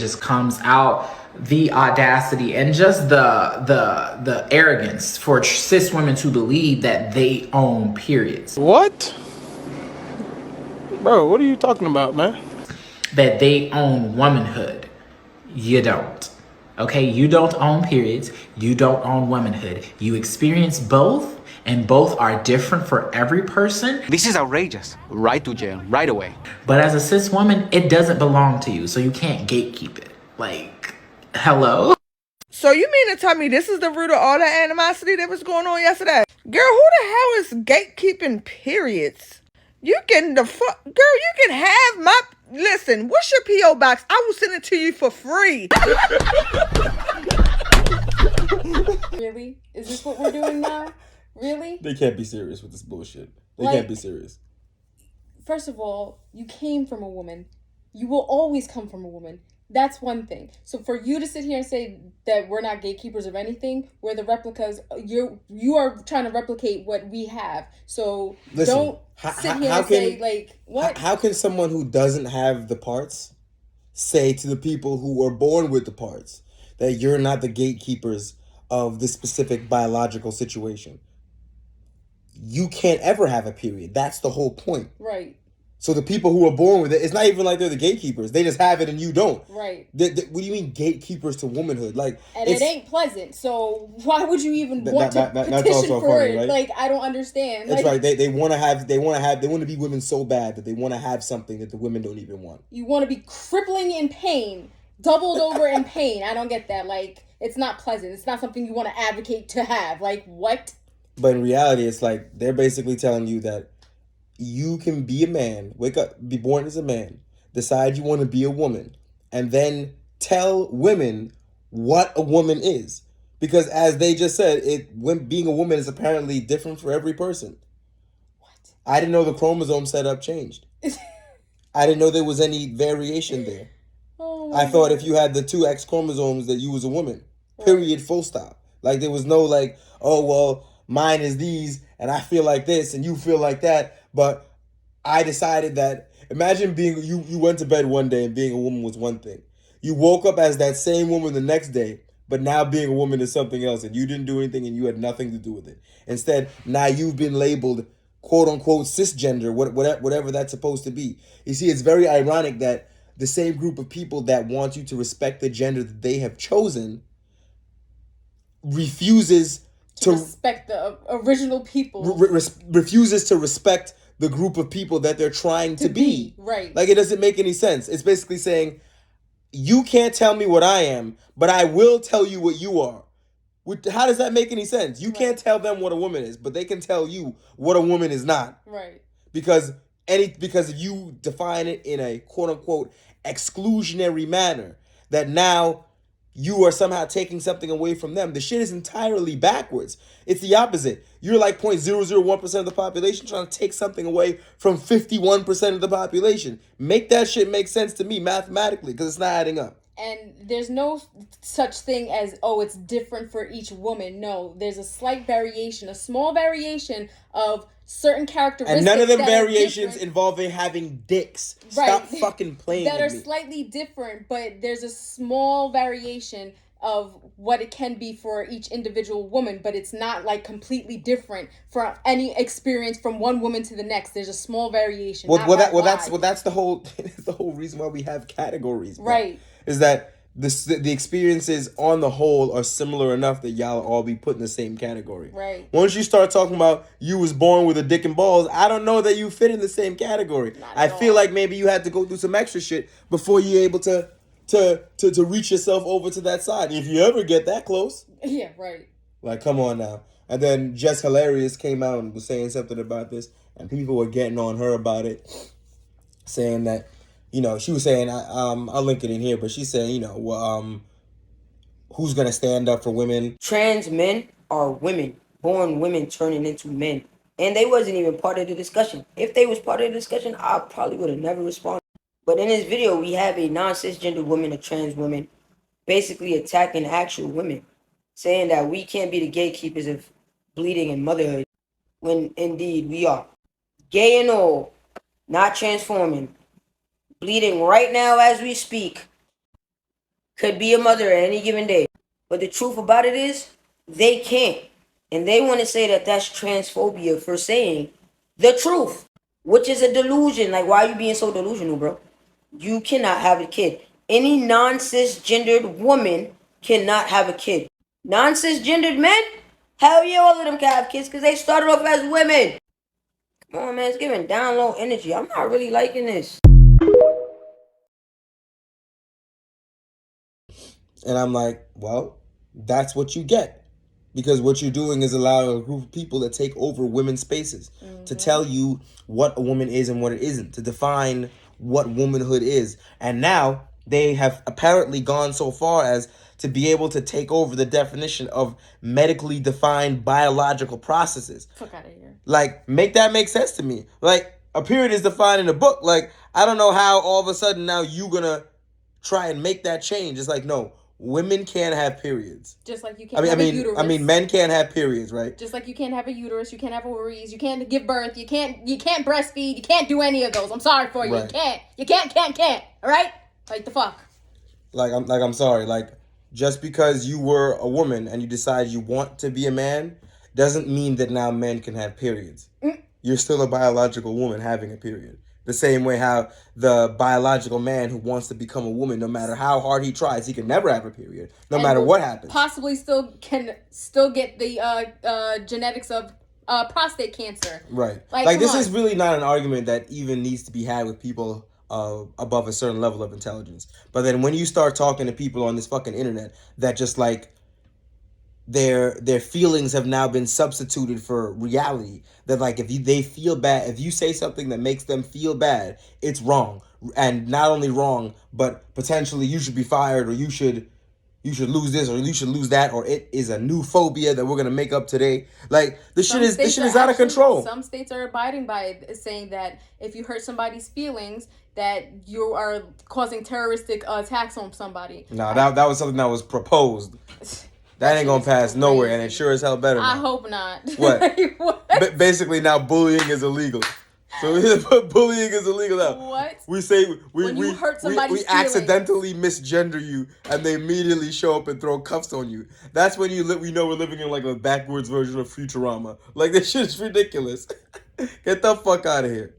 just comes out, the audacity and just the arrogance for cis women to believe that they own periods. What? Bro, what are you talking about, man? That they own womanhood. You don't. Okay, you don't own periods. You don't own womanhood. You experience both, and both are different for every person. This is outrageous. Right to jail, right away. But as a cis woman, it doesn't belong to you, so you can't gatekeep it. Like, hello? So you mean to tell me this is the root of all the animosity that was going on yesterday? Girl, who the hell is gatekeeping periods? You can girl, you can have my, listen, what's your P.O. box? I will send it to you for free. Really? Is this what we're doing now? Really? They can't be serious with this bullshit. They can't be serious. First of all, you came from a woman. You will always come from a woman. That's one thing. So for you to sit here and say that we're not gatekeepers of anything, we're the replicas, you are trying to replicate what we have. So listen, don't sit here and say, like, what? How can someone who doesn't have the parts say to the people who are born with the parts that you're not the gatekeepers of this specific biological situation? You can't ever have a period. That's the whole point. Right. So the people who are born with it, it's not even like they're the gatekeepers. They just have it and you don't. Right. What do you mean gatekeepers to womanhood? Like, and it ain't pleasant. So why would you even want to petition for funny, it? Right? Like, I don't understand. That's right. They want to be women so bad that they want to have something that the women don't even want. You want to be crippling in pain, doubled over in pain. I don't get that. Like, it's not pleasant. It's not something you want to advocate to have. Like, what? But in reality, it's like they're basically telling you that you can be a man, wake up, be born as a man, decide you want to be a woman, and then tell women what a woman is. Because as they just said, being a woman is apparently different for every person. What? I didn't know the chromosome setup changed. I didn't know there was any variation there. Oh, I thought if you had the 2 X chromosomes that you was a woman. Period, full stop. Like there was no like, oh, well, mine is these and I feel like this and you feel like that. But I decided that, imagine being, you went to bed one day and being a woman was one thing. You woke up as that same woman the next day, but now being a woman is something else and you didn't do anything and you had nothing to do with it. Instead, now you've been labeled quote unquote cisgender, whatever that's supposed to be. You see, it's very ironic that the same group of people that want you to respect the gender that they have chosen refuses to respect the original people. Refuses to respect the group of people that they're trying to be. Right. Like, it doesn't make any sense. It's basically saying, you can't tell me what I am, but I will tell you what you are. How does that make any sense? You can't tell them what a woman is, but they can tell you what a woman is not. Right. Because if you define it in a quote unquote exclusionary manner, that now you are somehow taking something away from them. The shit is entirely backwards. It's the opposite. You're like 0.001% of the population trying to take something away from 51% of the population. Make that shit make sense to me mathematically, because it's not adding up. And there's no such thing as, oh, it's different for each woman. No, there's a slight variation, a small variation of certain characteristics. And none of them variations involving having dicks. Right. Stop fucking playing that with are me. Slightly different, but there's a small variation of what it can be for each individual woman, but it's not like completely different for any experience from one woman to the next. There's a small variation. That's the whole the whole reason why we have categories. Right. Is that the experiences on the whole are similar enough that y'all all be put in the same category. Right. Once you start talking about you was born with a dick and balls, I don't know that you fit in the same category. I feel like maybe you had to go through some extra shit before you're able to reach yourself over to that side. If you ever get that close. Yeah, right. Like, come on now. And then Jess Hilarious came out and was saying something about this, and people were getting on her about it, saying that, you know, she was saying, I'll link it in here, but she's saying, you know, who's going to stand up for women? Trans men are women, born women turning into men. And they wasn't even part of the discussion. If they was part of the discussion, I probably would have never responded. But in this video, we have a non-cisgender woman, a trans woman, basically attacking actual women, saying that we can't be the gatekeepers of bleeding and motherhood, when indeed we are. Gay and all, not transforming. Bleeding right now as we speak. could be a mother at any given day. But the truth about it is, they can't. And they want to say that that's transphobia for saying the truth, which is a delusion. Like, why are you being so delusional, bro? You cannot have a kid. Any non-cisgendered woman cannot have a kid. Non-cisgendered men? Hell yeah, all of them can have kids because they started off as women. Come on, man, it's giving down low energy. I'm not really liking this. And I'm like, well, that's what you get. Because what you're doing is allowing a group of people to take over women's spaces, to tell you what a woman is and what it isn't, to define what womanhood is. And now they have apparently gone so far as to be able to take over the definition of medically defined biological processes. Fuck out of here. Like, make that make sense to me. Like, a period is defined in a book. Like, I don't know how all of a sudden now you gonna try and make that change. It's like, no, women can't have periods. Just like you can't have a uterus. Men can't have periods, right? Just like you can't have a uterus, you can't have ovaries, you can't give birth, you can't breastfeed, you can't do any of those. I'm sorry for you. Right. You can't. All right? Like the fuck. I'm sorry. Like, just because you were a woman and you decide you want to be a man doesn't mean that now men can have periods. You're still a biological woman having a period. The same way how the biological man who wants to become a woman, no matter how hard he tries, he can never have a period, no matter what happens. Possibly still get the genetics of prostate cancer. Right. Like this is really not an argument that even needs to be had with people above a certain level of intelligence. But then when you start talking to people on this fucking internet that just like their feelings have now been substituted for reality, that like they feel bad, if you say something that makes them feel bad, it's wrong. And not only wrong, but potentially you should be fired, or you should lose this, or you should lose that, or it is a new phobia that we're gonna make up today. Like, this shit is out of control. Some states are abiding by it, saying that if you hurt somebody's feelings, that you are causing terroristic attacks on somebody. No, that was something that was proposed. That ain't gonna pass nowhere, and it sure as hell better not. I hope not. What? What? Basically, now bullying is illegal. So bullying is illegal now. What? We say When you hurt somebody's we accidentally misgender you, and they immediately show up and throw cuffs on you. That's when we know we're living in like a backwards version of Futurama. Like, this shit is ridiculous. Get the fuck out of here.